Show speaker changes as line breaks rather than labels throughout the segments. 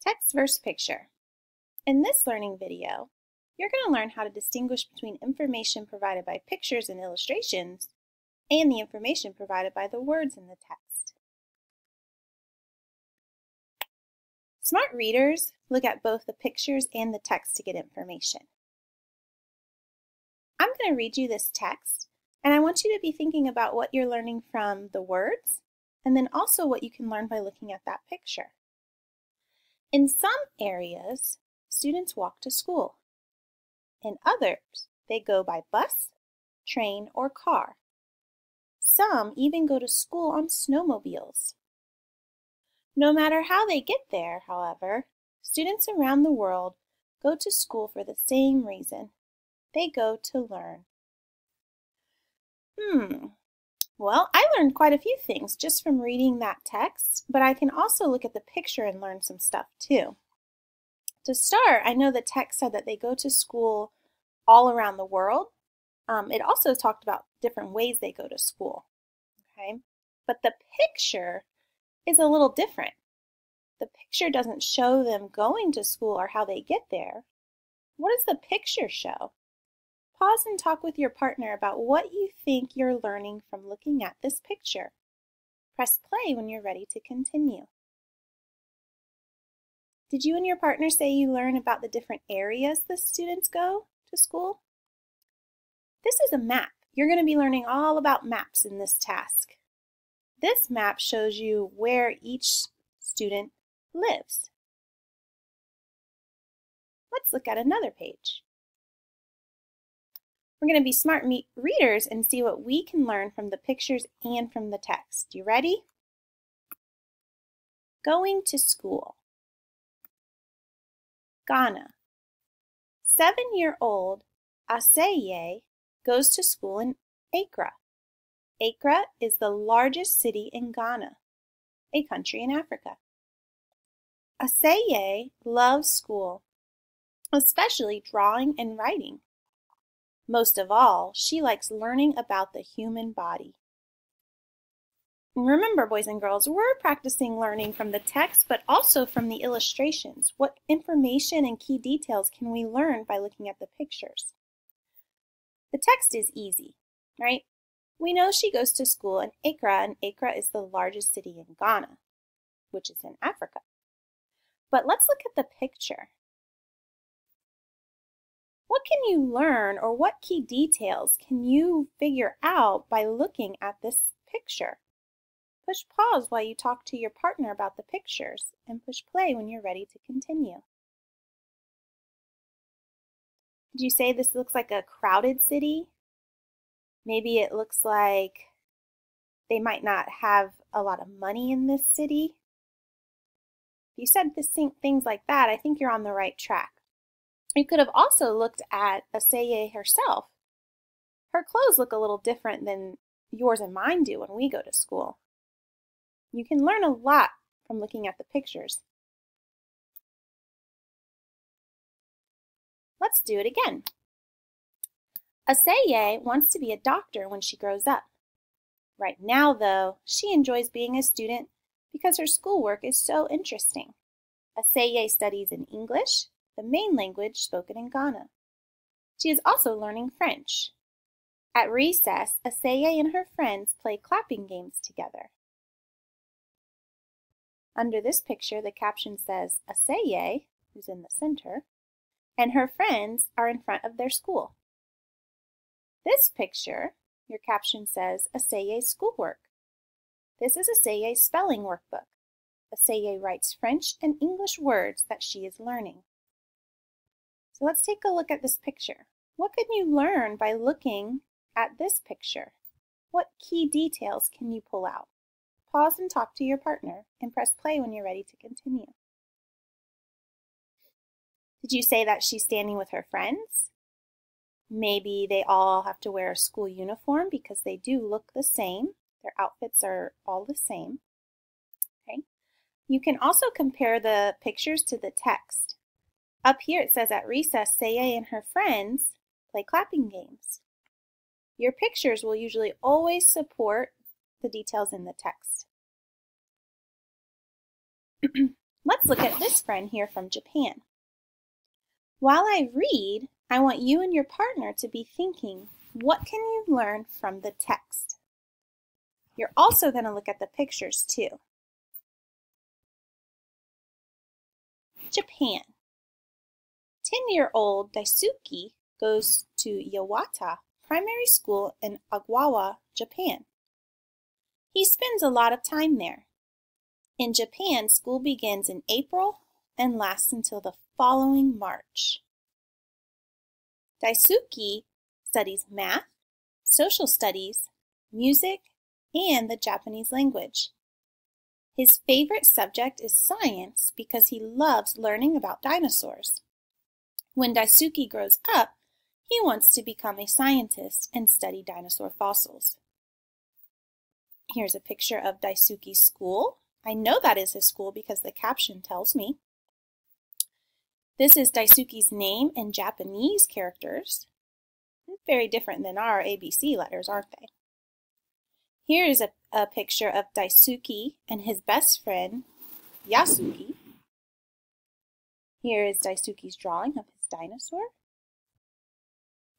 Text versus picture. In this learning video, you're going to learn how to distinguish between information provided by pictures and illustrations and the information provided by the words in the text. Smart readers look at both the pictures and the text to get information. I'm going to read you this text, and I want you to be thinking about what you're learning from the words, and then also what you can learn by looking at that picture. In some areas, students walk to school. In others, they go by bus, train, or car. Some even go to school on snowmobiles. No matter how they get there, however, students around the world go to school for the same reason. They go to learn. Well, I learned quite a few things just from reading that text, but I can also look at the picture and learn some stuff too. To start, I know the text said that they go to school all around the world. It also talked about different ways they go to school. Okay? But the picture is a little different. The picture doesn't show them going to school or how they get there. What does the picture show? Pause and talk with your partner about what you think you're learning from looking at this picture. Press play when you're ready to continue. Did you and your partner say you learn about the different areas the students go to school? This is a map. You're going to be learning all about maps in this task. This map shows you where each student lives. Let's look at another page. We're going to be smart readers and see what we can learn from the pictures and from the text. You ready? Going to school. Ghana. 7-year-old Aseye goes to school in Accra. Accra is the largest city in Ghana, a country in Africa. Aseye loves school, especially drawing and writing. Most of all, she likes learning about the human body. Remember, boys and girls, we're practicing learning from the text, but also from the illustrations. What information and key details can we learn by looking at the pictures? The text is easy, right? We know she goes to school in Accra, and Accra is the largest city in Ghana, which is in Africa. But let's look at the picture. What can you learn, or what key details can you figure out by looking at this picture? Push pause while you talk to your partner about the pictures, and push play when you're ready to continue. Did you say this looks like a crowded city? Maybe it looks like they might not have a lot of money in this city. If you said things like that, I think you're on the right track. You could have also looked at Aseye herself. Her clothes look a little different than yours and mine do when we go to school. You can learn a lot from looking at the pictures. Let's do it again. Aseye wants to be a doctor when she grows up. Right now, though, she enjoys being a student because her schoolwork is so interesting. Aseye studies in English, the main language spoken in Ghana. She is also learning French. At recess, Aseye and her friends play clapping games together. Under this picture, the caption says Aseye, who's in the center, and her friends are in front of their school. This picture, your caption says Aseye's schoolwork. This is Aseye's spelling workbook. Aseye writes French and English words that she is learning. So let's take a look at this picture. What can you learn by looking at this picture? What key details can you pull out? Pause and talk to your partner, and press play when you're ready to continue. Did you say that she's standing with her friends? Maybe they all have to wear a school uniform because they do look the same. Their outfits are all the same. Okay. You can also compare the pictures to the text. Up here it says at recess, Aseye and her friends play clapping games. Your pictures will usually always support the details in the text. Let's look at this friend here from Japan. While I read, I want you and your partner to be thinking, what can you learn from the text? You're also going to look at the pictures too. Japan. 10-year-old Daisuke goes to Yawata Primary School in Agawa, Japan. He spends a lot of time there. In Japan, school begins in April and lasts until the following March. Daisuke studies math, social studies, music, and the Japanese language. His favorite subject is science because he loves learning about dinosaurs. When Daisuke grows up, he wants to become a scientist and study dinosaur fossils. Here's a picture of Daisuke's school. I know that is his school because the caption tells me. This is Daisuke's name in Japanese characters. Very different than our ABC letters, aren't they? Here is a picture of Daisuke and his best friend, Yasuki. Here is Daisuke's drawing of his dinosaur.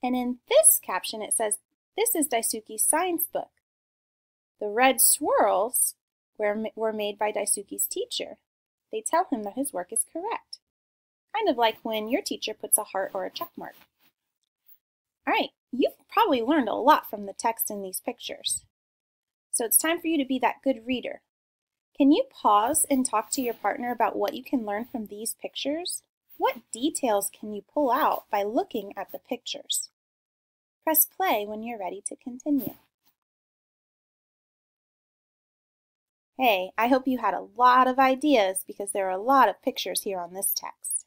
And in this caption it says, this is Daisuke's science book. The red swirls were made by Daisuke's teacher. They tell him that his work is correct. Kind of like when your teacher puts a heart or a check mark. All right, you've probably learned a lot from the text in these pictures. So it's time for you to be that good reader. Can you pause and talk to your partner about what you can learn from these pictures? What details can you pull out by looking at the pictures? Press play when you're ready to continue. Hey, I hope you had a lot of ideas because there are a lot of pictures here on this text.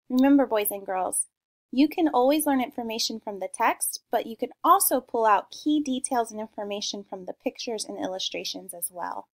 Remember, boys and girls, you can always learn information from the text, but you can also pull out key details and information from the pictures and illustrations as well.